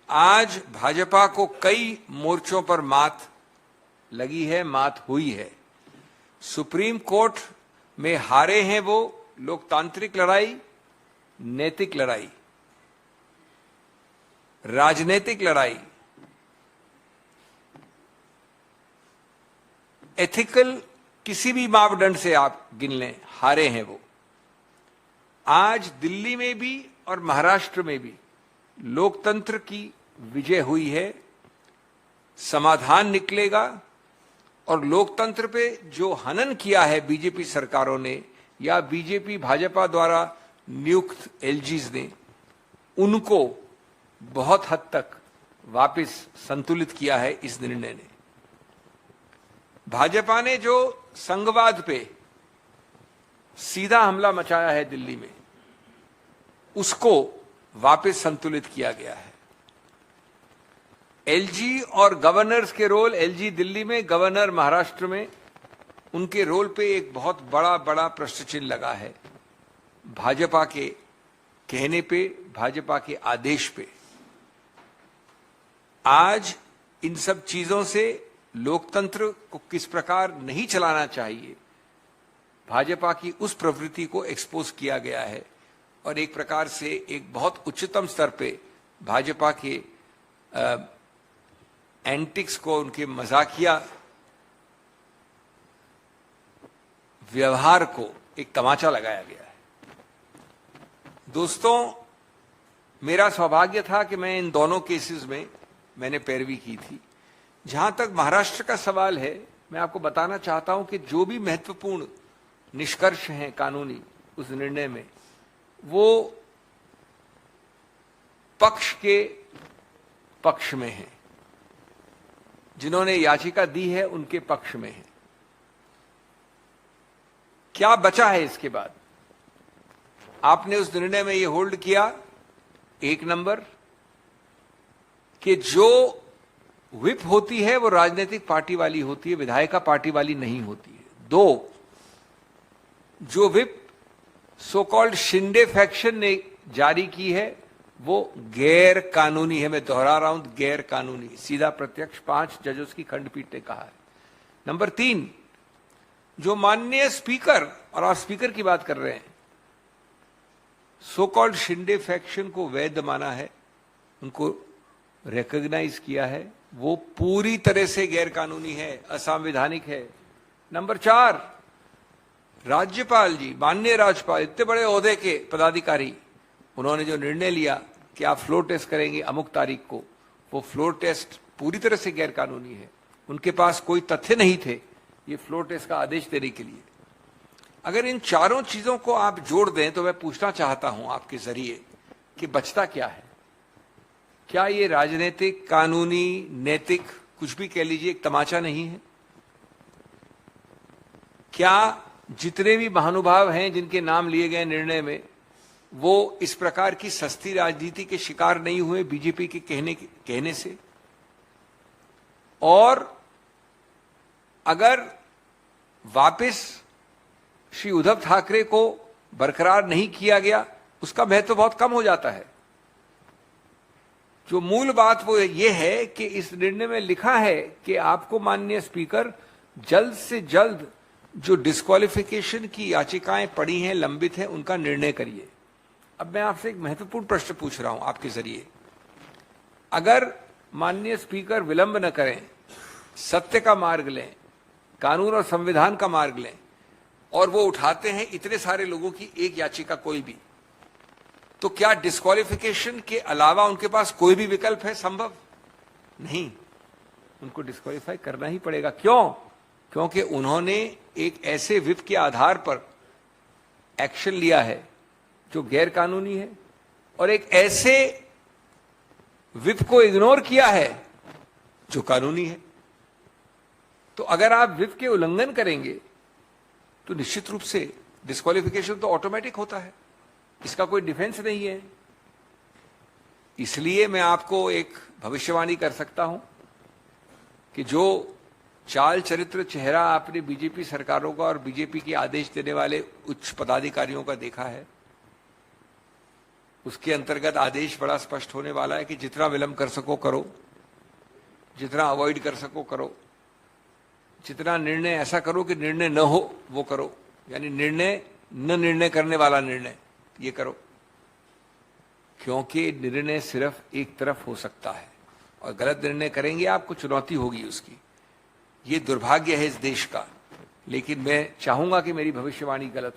आज भाजपा को कई मोर्चों पर मात लगी है, मात हुई है। सुप्रीम कोर्ट में हारे हैं वो लोकतांत्रिक लड़ाई, नैतिक लड़ाई, राजनीतिक लड़ाई, एथिकल किसी भी मापदंड से आप गिन लें, हारे हैं वो। आज दिल्ली में भी और महाराष्ट्र में भी लोकतंत्र की विजय हुई है, समाधान निकलेगा। और लोकतंत्र पे जो हनन किया है बीजेपी सरकारों ने या बीजेपी भाजपा द्वारा नियुक्त एलजीज ने, उनको बहुत हद तक वापस संतुलित किया है इस निर्णय ने। भाजपा ने जो संघवाद पे सीधा हमला मचाया है दिल्ली में, उसको वापस संतुलित किया गया है। एलजी और गवर्नर्स के रोल, एलजी दिल्ली में, गवर्नर महाराष्ट्र में, उनके रोल पे एक बहुत बड़ा प्रश्न चिन्ह लगा है। भाजपा के कहने पे, भाजपा के आदेश पे। आज इन सब चीजों से लोकतंत्र को किस प्रकार नहीं चलाना चाहिए, भाजपा की उस प्रवृत्ति को एक्सपोज किया गया है। और एक प्रकार से एक बहुत उच्चतम स्तर पे भाजपा के एंटिक्स को, उनके मजाकिया व्यवहार को एक तमाचा लगाया गया है। दोस्तों, मेरा सौभाग्य था कि मैं इन दोनों केसेस में मैंने पैरवी की थी। जहां तक महाराष्ट्र का सवाल है, मैं आपको बताना चाहता हूं कि जो भी महत्वपूर्ण निष्कर्ष हैं कानूनी उस निर्णय में, वो पक्ष के पक्ष में है। जिन्होंने याचिका दी है उनके पक्ष में है। क्या बचा है इसके बाद? आपने उस निर्णय में यह होल्ड किया, एक नंबर, कि जो व्हिप होती है वो राजनीतिक पार्टी वाली होती है, विधायिका पार्टी वाली नहीं होती है। दो, जो whip so called Shinde faction ने जारी की है वो गैर कानूनी है। मैं दोहरा रहा हूं, गैर कानूनी, सीधा प्रत्यक्ष 5 जजों की खंडपीठ ने कहा है। नंबर 3, जो माननीय स्पीकर, और आप स्पीकर की बात कर रहे हैं, सो कॉल्ड शिंदे फैक्शन को वैध माना है, उनको रिकॉग्नाइज किया है, वो पूरी तरह से गैर कानूनी है, असंवैधानिक है। नंबर 4, राज्यपाल जी, माननीय राज्यपाल, इतने बड़े ओहदे के पदाधिकारी, उन्होंने जो निर्णय लिया कि आप फ्लोर टेस्ट करेंगे अमुक तारीख को, वो फ्लोर टेस्ट पूरी तरह से गैर कानूनी है। उनके पास कोई तथ्य नहीं थे ये फ्लोर टेस्ट का आदेश देने के लिए। अगर इन चारों चीजों को आप जोड़ दें तो मैं पूछना चाहता हूं आपके जरिए कि बचता क्या है? क्या ये राजनीतिक, कानूनी, नैतिक, कुछ भी कह लीजिए, एक तमाचा नहीं है? क्या जितने भी महानुभाव हैं जिनके नाम लिए गए निर्णय में, वो इस प्रकार की सस्ती राजनीति के शिकार नहीं हुए बीजेपी के कहने से? और अगर वापस श्री उद्धव ठाकरे को बरकरार नहीं किया गया, उसका महत्व बहुत कम हो जाता है। जो मूल बात वो ये है कि इस निर्णय में लिखा है कि आपको माननीय स्पीकर जल्द से जल्द जो डिस्क्वालिफिकेशन की याचिकाएं पड़ी हैं, लंबित हैं, उनका निर्णय करिए। अब मैं आपसे एक महत्वपूर्ण प्रश्न पूछ रहा हूं आपके जरिए। अगर माननीय स्पीकर विलंब न करें, सत्य का मार्ग लें, कानून और संविधान का मार्ग लें, और वो उठाते हैं इतने सारे लोगों की एक याचिका कोई भी, तो क्या डिस्क्वालिफिकेशन के अलावा उनके पास कोई भी विकल्प है? संभव नहीं, उनको डिस्क्वालीफाई करना ही पड़ेगा। क्यों? क्योंकि उन्होंने एक ऐसे व्हिप के आधार पर एक्शन लिया है जो गैर कानूनी है, और एक ऐसे व्हिप को इग्नोर किया है जो कानूनी है। तो अगर आप व्हिप के उल्लंघन करेंगे तो निश्चित रूप से डिस्क्वालिफिकेशन तो ऑटोमेटिक होता है, इसका कोई डिफेंस नहीं है। इसलिए मैं आपको एक भविष्यवाणी कर सकता हूं कि जो चाल चरित्र चेहरा आपने बीजेपी सरकारों का और बीजेपी के आदेश देने वाले उच्च पदाधिकारियों का देखा है, उसके अंतर्गत आदेश बड़ा स्पष्ट होने वाला है कि जितना विलंब कर सको करो, जितना अवॉइड कर सको करो, जितना निर्णय ऐसा करो कि निर्णय न हो वो करो, यानी निर्णय करने वाला निर्णय ये करो, क्योंकि निर्णय सिर्फ एक तरफ हो सकता है और गलत निर्णय करेंगे आपको चुनौती होगी उसकी। ये दुर्भाग्य है इस देश का, लेकिन मैं चाहूंगा कि मेरी भविष्यवाणी गलत हो।